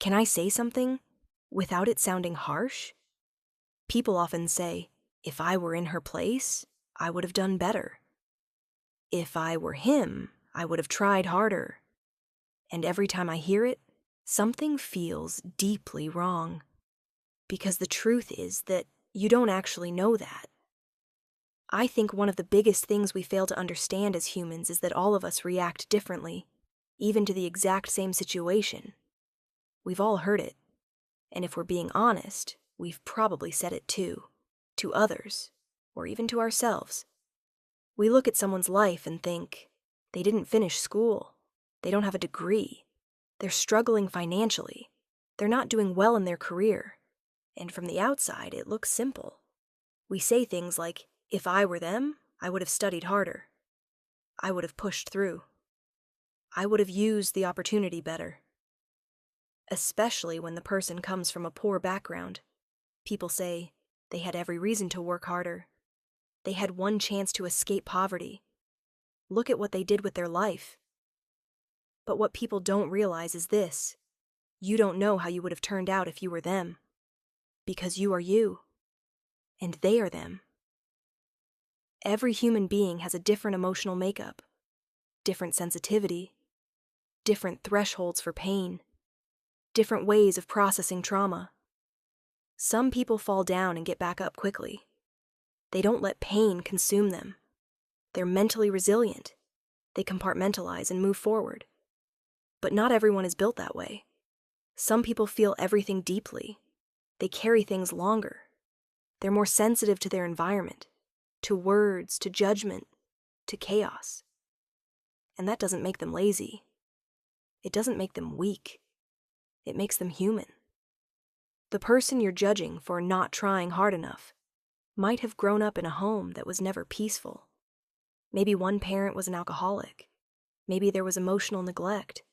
Can I say something without it sounding harsh? People often say, if I were in her place, I would have done better. If I were him, I would have tried harder. And every time I hear it, something feels deeply wrong. Because the truth is that you don't actually know that. I think one of the biggest things we fail to understand as humans is that all of us react differently, even to the exact same situation. We've all heard it, and if we're being honest, we've probably said it too, to others, or even to ourselves. We look at someone's life and think, they didn't finish school, they don't have a degree, they're struggling financially, they're not doing well in their career, and from the outside it looks simple. We say things like, if I were them, I would have studied harder. I would have pushed through. I would have used the opportunity better. Especially when the person comes from a poor background. People say, they had every reason to work harder. They had one chance to escape poverty. Look at what they did with their life. But what people don't realize is this. You don't know how you would have turned out if you were them. Because you are you. And they are them. Every human being has a different emotional makeup, different sensitivity, different thresholds for pain, different ways of processing trauma. Some people fall down and get back up quickly. They don't let pain consume them. They're mentally resilient. They compartmentalize and move forward. But not everyone is built that way. Some people feel everything deeply. They carry things longer. They're more sensitive to their environment, to words, to judgment, to chaos. And that doesn't make them lazy. It doesn't make them weak. It makes them human. The person you're judging for not trying hard enough might have grown up in a home that was never peaceful. Maybe one parent was an alcoholic. Maybe there was emotional neglect.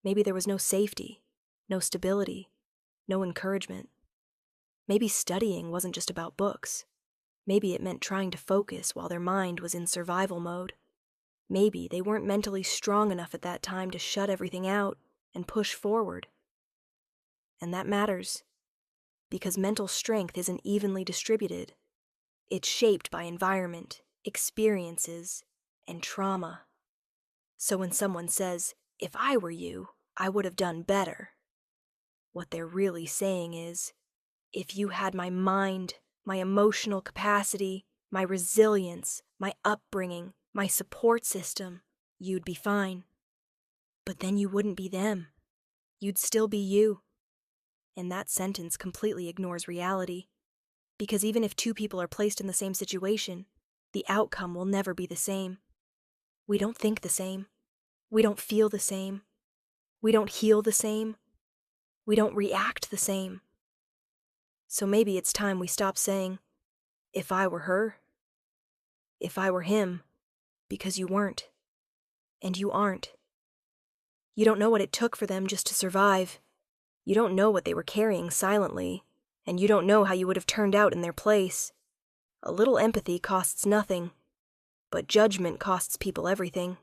Maybe there was no safety, no stability, no encouragement. Maybe studying wasn't just about books. Maybe it meant trying to focus while their mind was in survival mode. Maybe they weren't mentally strong enough at that time to shut everything out and push forward. And that matters, because mental strength isn't evenly distributed. It's shaped by environment, experiences, and trauma. So when someone says, if I were you, I would have done better, what they're really saying is, if you had my mind, my emotional capacity, my resilience, my upbringing, my support system, you'd be fine. But then you wouldn't be them. You'd still be you. And that sentence completely ignores reality. Because even if two people are placed in the same situation, the outcome will never be the same. We don't think the same. We don't feel the same. We don't heal the same. We don't react the same. So maybe it's time we stop saying, if I were her, if I were him, because you weren't. And you aren't. You don't know what it took for them just to survive. You don't know what they were carrying silently, and you don't know how you would have turned out in their place. A little empathy costs nothing, but judgment costs people everything.